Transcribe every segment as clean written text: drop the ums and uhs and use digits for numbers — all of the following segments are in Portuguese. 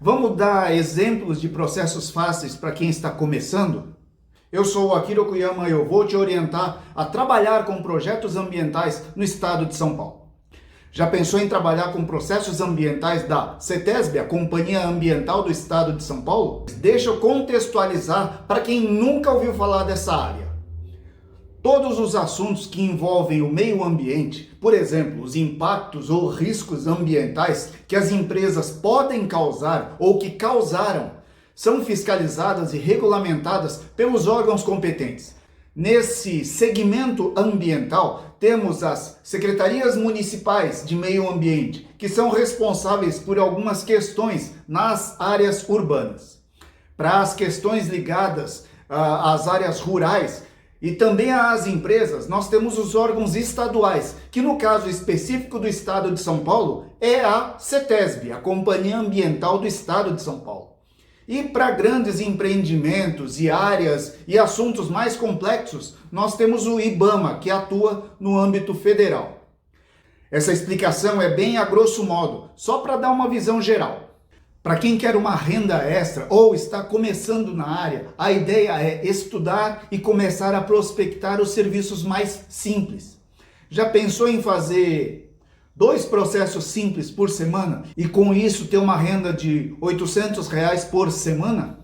Vamos dar exemplos de processos fáceis para quem está começando? Eu sou o Akira Okuyama e eu vou te orientar a trabalhar com projetos ambientais no estado de São Paulo. Já pensou em trabalhar com processos ambientais da CETESB, a Companhia Ambiental do Estado de São Paulo? Deixa eu contextualizar para quem nunca ouviu falar dessa área. Todos os assuntos que envolvem o meio ambiente, por exemplo, os impactos ou riscos ambientais que as empresas podem causar ou que causaram, são fiscalizadas e regulamentadas pelos órgãos competentes. Nesse segmento ambiental, temos as secretarias municipais de meio ambiente, que são responsáveis por algumas questões nas áreas urbanas. Para as questões ligadas às áreas rurais, e também às empresas, nós temos os órgãos estaduais, que no caso específico do estado de São Paulo, é a CETESB, a Companhia Ambiental do Estado de São Paulo. E para grandes empreendimentos e áreas e assuntos mais complexos, nós temos o IBAMA, que atua no âmbito federal. Essa explicação é bem a grosso modo, só para dar uma visão geral. Para quem quer uma renda extra ou está começando na área, a ideia é estudar e começar a prospectar os serviços mais simples. Já pensou em fazer 2 processos simples por semana e com isso ter uma renda de R$ 800 por semana?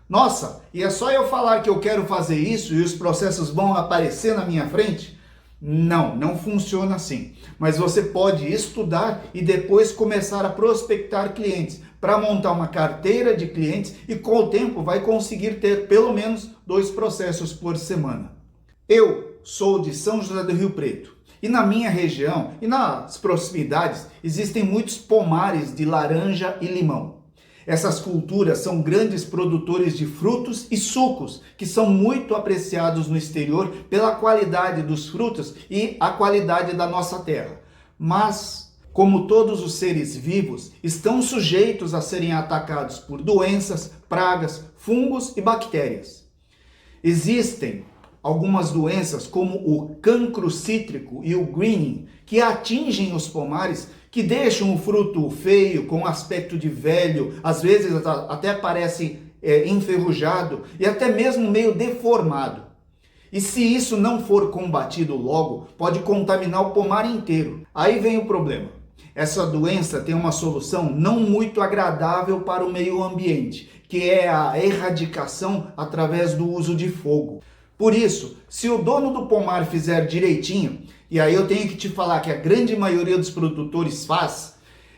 Nossa, e é só eu falar que eu quero fazer isso e os processos vão aparecer na minha frente? Não funciona assim. Mas você pode estudar e depois começar a prospectar clientes para montar uma carteira de clientes e com o tempo vai conseguir ter pelo menos 2 processos por semana. Eu sou de São José do Rio Preto e na minha região e nas proximidades existem muitos pomares de laranja e limão. Essas culturas são grandes produtores de frutos e sucos, que são muito apreciados no exterior pela qualidade dos frutos e a qualidade da nossa terra. Mas, como todos os seres vivos, estão sujeitos a serem atacados por doenças, pragas, fungos e bactérias. Existem algumas doenças como o cancro cítrico e o greening, que atingem os pomares, que deixam o fruto feio, com aspecto de velho, às vezes até parece enferrujado e até mesmo meio deformado. E se isso não for combatido logo, pode contaminar o pomar inteiro. Aí vem o problema. Essa doença tem uma solução não muito agradável para o meio ambiente, que é a erradicação através do uso de fogo. Por isso, se o dono do pomar fizer direitinho, e aí eu tenho que te falar que a grande maioria dos produtores faz,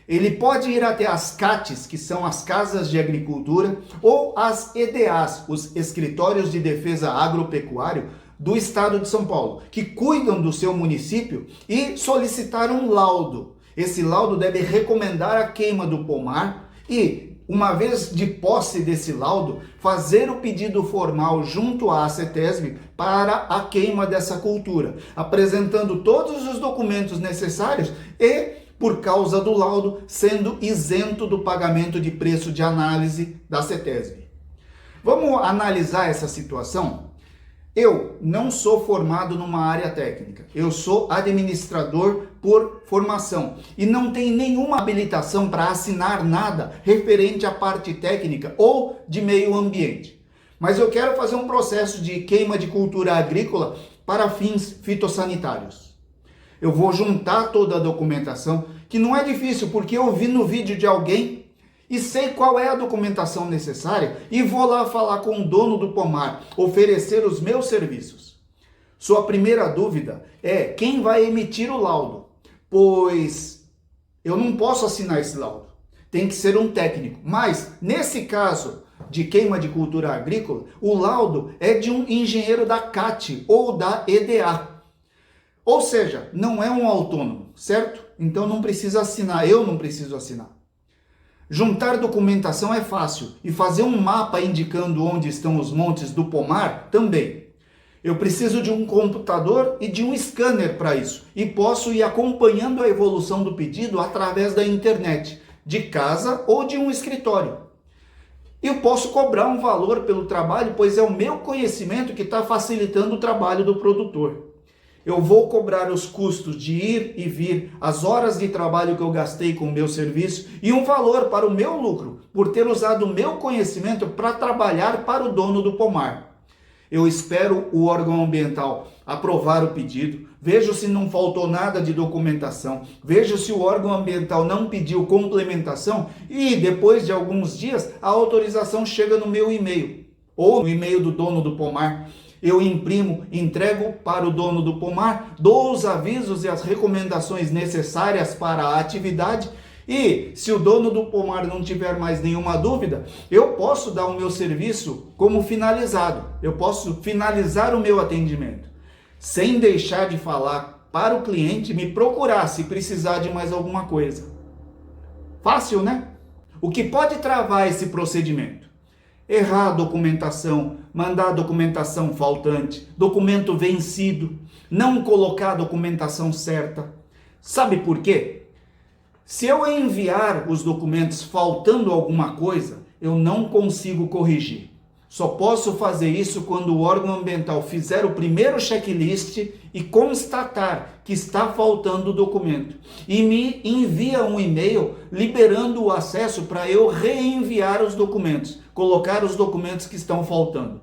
ele pode ir até as CATs, que são as Casas de Agricultura, ou as EDAs, os Escritórios de Defesa Agropecuário do Estado de São Paulo, que cuidam do seu município e solicitar um laudo. Esse laudo deve recomendar a queima do pomar e, uma vez de posse desse laudo, fazer o pedido formal junto à CETESB para a queima dessa cultura, apresentando todos os documentos necessários e, por causa do laudo, sendo isento do pagamento de preço de análise da CETESB. Vamos analisar essa situação? Eu não sou formado numa área técnica, eu sou administrador por formação e não tenho nenhuma habilitação para assinar nada referente à parte técnica ou de meio ambiente. Mas eu quero fazer um processo de queima de cultura agrícola para fins fitossanitários. Eu vou juntar toda a documentação, que não é difícil porque eu vi no vídeo de alguém e sei qual é a documentação necessária e vou lá falar com o dono do pomar, oferecer os meus serviços. Sua primeira dúvida é quem vai emitir o laudo, pois eu não posso assinar esse laudo, tem que ser um técnico. Mas nesse caso de queima de cultura agrícola, o laudo é de um engenheiro da CAT ou da EDA. Ou seja, não é um autônomo, certo? Então não precisa assinar, eu não preciso assinar. Juntar documentação é fácil e fazer um mapa indicando onde estão os montes do pomar também. Eu preciso de um computador e de um scanner para isso e posso ir acompanhando a evolução do pedido através da internet, de casa ou de um escritório. Eu posso cobrar um valor pelo trabalho, pois é o meu conhecimento que está facilitando o trabalho do produtor. Eu vou cobrar os custos de ir e vir, as horas de trabalho que eu gastei com o meu serviço e um valor para o meu lucro, por ter usado o meu conhecimento para trabalhar para o dono do pomar. Eu espero o órgão ambiental aprovar o pedido, vejo se não faltou nada de documentação, vejo se o órgão ambiental não pediu complementação e depois de alguns dias a autorização chega no meu e-mail ou no e-mail do dono do pomar. Eu imprimo, entrego para o dono do pomar, dou os avisos e as recomendações necessárias para a atividade e, se o dono do pomar não tiver mais nenhuma dúvida, eu posso dar o meu serviço como finalizado. Eu posso finalizar o meu atendimento, sem deixar de falar para o cliente me procurar se precisar de mais alguma coisa. Fácil, né? O que pode travar esse procedimento? Errar a documentação, mandar a documentação faltante, documento vencido, não colocar a documentação certa. Sabe por quê? Se eu enviar os documentos faltando alguma coisa, eu não consigo corrigir. Só posso fazer isso quando o órgão ambiental fizer o primeiro checklist e constatar que está faltando o documento. E me envia um e-mail liberando o acesso para eu reenviar os documentos, colocar os documentos que estão faltando.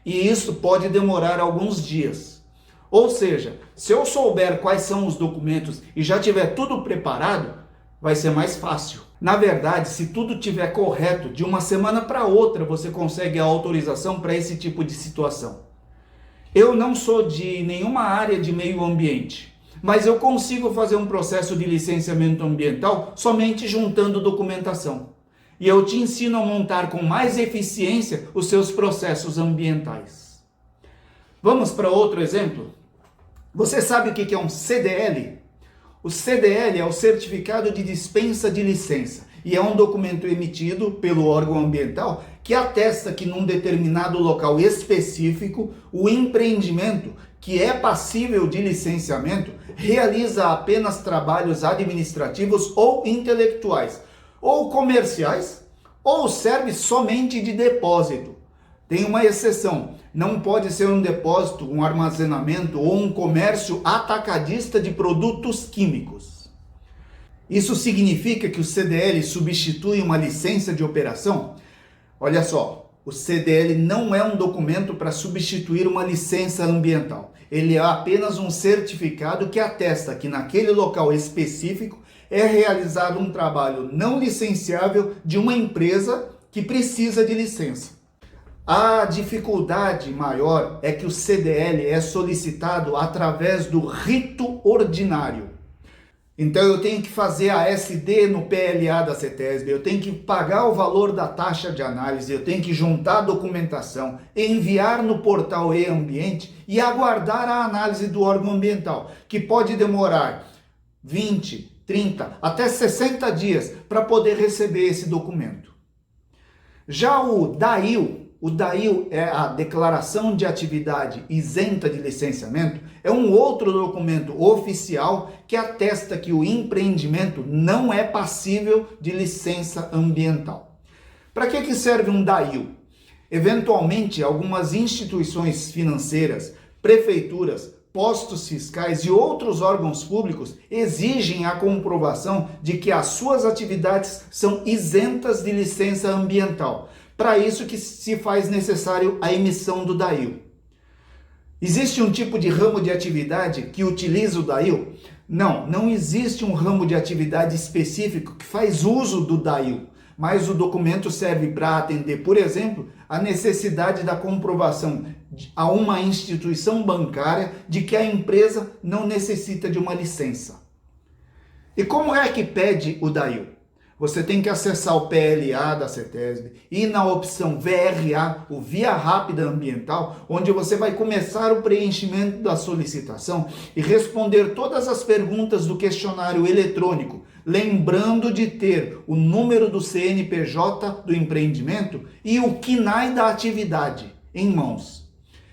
E isso pode demorar alguns dias. Ou seja, se eu souber quais são os documentos e já tiver tudo preparado, vai ser mais fácil. Na verdade, se tudo estiver correto, de uma semana para outra você consegue a autorização para esse tipo de situação. Eu não sou de nenhuma área de meio ambiente, mas eu consigo fazer um processo de licenciamento ambiental somente juntando documentação. E eu te ensino a montar com mais eficiência os seus processos ambientais. Vamos para outro exemplo? Você sabe o que é um CDL? O CDL é o Certificado de Dispensa de Licença e é um documento emitido pelo órgão ambiental que atesta que num determinado local específico o empreendimento que é passível de licenciamento realiza apenas trabalhos administrativos ou intelectuais, ou comerciais, ou serve somente de depósito. Tem uma exceção, não pode ser um depósito, um armazenamento ou um comércio atacadista de produtos químicos. Isso significa que o CDL substitui uma licença de operação? Olha só, o CDL não é um documento para substituir uma licença ambiental. Ele é apenas um certificado que atesta que naquele local específico é realizado um trabalho não licenciável de uma empresa que precisa de licença. A dificuldade maior é que o CDL é solicitado através do rito ordinário. Então eu tenho que fazer a SD no PLA da CETESB, eu tenho que pagar o valor da taxa de análise, eu tenho que juntar a documentação, enviar no portal e-ambiente e aguardar a análise do órgão ambiental, que pode demorar 20, 30, até 60 dias para poder receber esse documento. Já o DAIL é a Declaração de Atividade Isenta de Licenciamento, é um outro documento oficial que atesta que o empreendimento não é passível de licença ambiental. Para que serve um DAIL? Eventualmente, algumas instituições financeiras, prefeituras, postos fiscais e outros órgãos públicos exigem a comprovação de que as suas atividades são isentas de licença ambiental. Para isso que se faz necessário a emissão do DAIL. Existe um tipo de ramo de atividade que utiliza o DAIL? Não existe um ramo de atividade específico que faz uso do DAIL, mas o documento serve para atender, por exemplo, a necessidade da comprovação a uma instituição bancária de que a empresa não necessita de uma licença. E como é que pede o DAIL? Você tem que acessar o PLA da CETESB e na opção VRA, o Via Rápida Ambiental, onde você vai começar o preenchimento da solicitação e responder todas as perguntas do questionário eletrônico, lembrando de ter o número do CNPJ do empreendimento e o CNAE da atividade em mãos.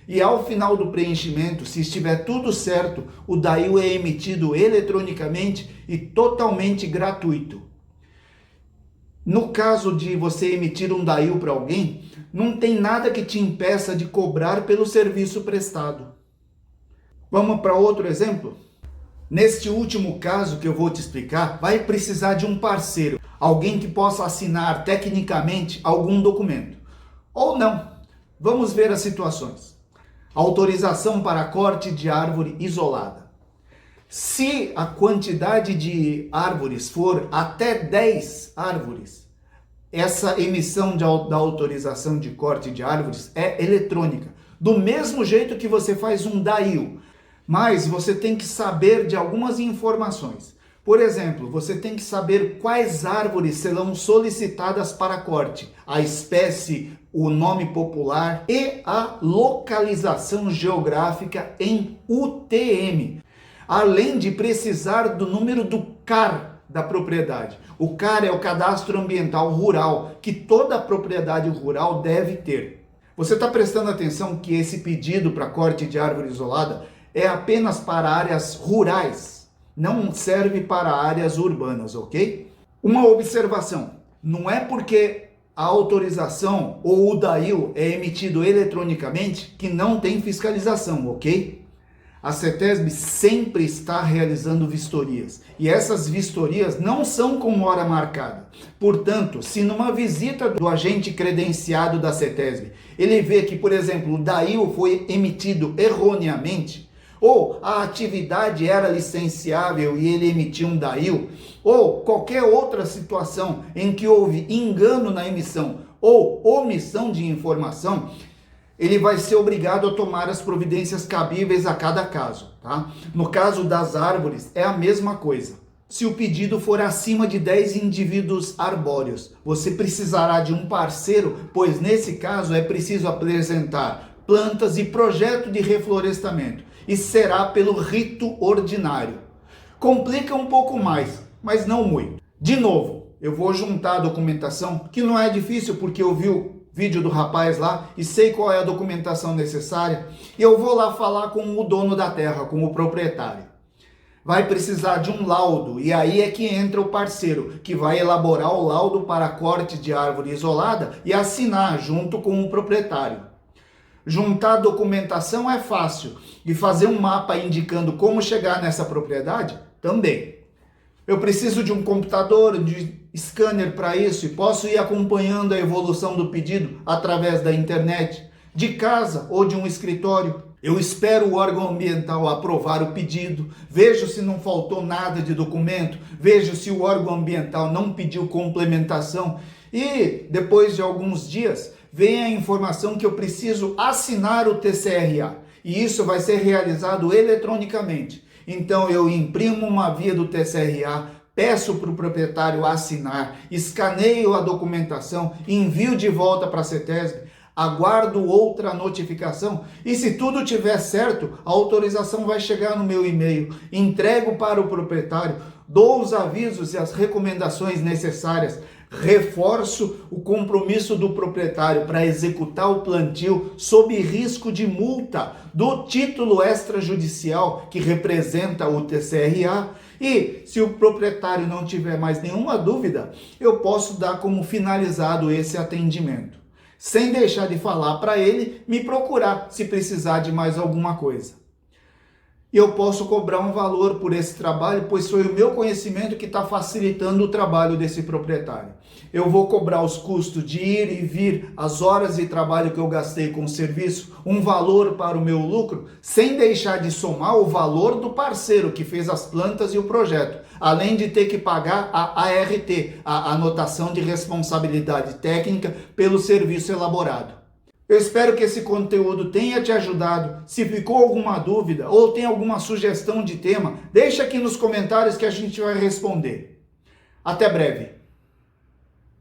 E ao final do preenchimento, se estiver tudo certo, o DAIL é emitido eletronicamente e totalmente gratuito. No caso de você emitir um DAIL para alguém, não tem nada que te impeça de cobrar pelo serviço prestado. Vamos para outro exemplo? Neste último caso que eu vou te explicar, vai precisar de um parceiro, alguém que possa assinar tecnicamente algum documento. Ou não. Vamos ver as situações. Autorização para corte de árvore isolada. Se a quantidade de árvores for até 10 árvores, essa emissão da autorização de corte de árvores é eletrônica. Do mesmo jeito que você faz um DAIU. Mas você tem que saber de algumas informações. Por exemplo, você tem que saber quais árvores serão solicitadas para corte, a espécie, o nome popular e a localização geográfica em UTM. Além de precisar do número do CAR da propriedade. O CAR é o Cadastro Ambiental Rural, que toda propriedade rural deve ter. Você está prestando atenção que esse pedido para corte de árvore isolada é apenas para áreas rurais, não serve para áreas urbanas, ok? Uma observação, não é porque a autorização ou o DAIU é emitido eletronicamente que não tem fiscalização, ok? A CETESB sempre está realizando vistorias e essas vistorias não são com hora marcada. Portanto, se numa visita do agente credenciado da CETESB ele vê que, por exemplo, o DAIU foi emitido erroneamente, ou a atividade era licenciável e ele emitiu um DAIU, ou qualquer outra situação em que houve engano na emissão ou omissão de informação, ele vai ser obrigado a tomar as providências cabíveis a cada caso, tá? No caso das árvores, é a mesma coisa. Se o pedido for acima de 10 indivíduos arbóreos, você precisará de um parceiro, pois nesse caso é preciso apresentar plantas e projeto de reflorestamento, e será pelo rito ordinário. Complica um pouco mais, mas não muito. De novo, eu vou juntar a documentação, que não é difícil porque eu vi o vídeo do rapaz lá e sei qual é a documentação necessária, e eu vou lá falar com o dono da terra, com o proprietário. Vai precisar de um laudo, e aí é que entra o parceiro, que vai elaborar o laudo para corte de árvore isolada e assinar junto com o proprietário. Juntar documentação é fácil, e fazer um mapa indicando como chegar nessa propriedade também. Eu preciso de um computador, de scanner para isso, e posso ir acompanhando a evolução do pedido através da internet, de casa ou de um escritório. Eu espero o órgão ambiental aprovar o pedido, vejo se não faltou nada de documento, vejo se o órgão ambiental não pediu complementação e, depois de alguns dias, vem a informação que eu preciso assinar o TCRA. E isso vai ser realizado eletronicamente. Então eu imprimo uma via do TCRA, peço para o proprietário assinar, escaneio a documentação, envio de volta para a CETESB, aguardo outra notificação e se tudo tiver certo, a autorização vai chegar no meu e-mail, entrego para o proprietário, dou os avisos e as recomendações necessárias, reforço o compromisso do proprietário para executar o plantio sob risco de multa do título extrajudicial que representa o TCRA e, se o proprietário não tiver mais nenhuma dúvida, eu posso dar como finalizado esse atendimento, sem deixar de falar para ele me procurar se precisar de mais alguma coisa. E eu posso cobrar um valor por esse trabalho, pois foi o meu conhecimento que está facilitando o trabalho desse proprietário. Eu vou cobrar os custos de ir e vir, as horas de trabalho que eu gastei com o serviço, um valor para o meu lucro, sem deixar de somar o valor do parceiro que fez as plantas e o projeto, além de ter que pagar a ART, a anotação de responsabilidade técnica, pelo serviço elaborado. Eu espero que esse conteúdo tenha te ajudado. Se ficou alguma dúvida ou tem alguma sugestão de tema, deixa aqui nos comentários que a gente vai responder. Até breve!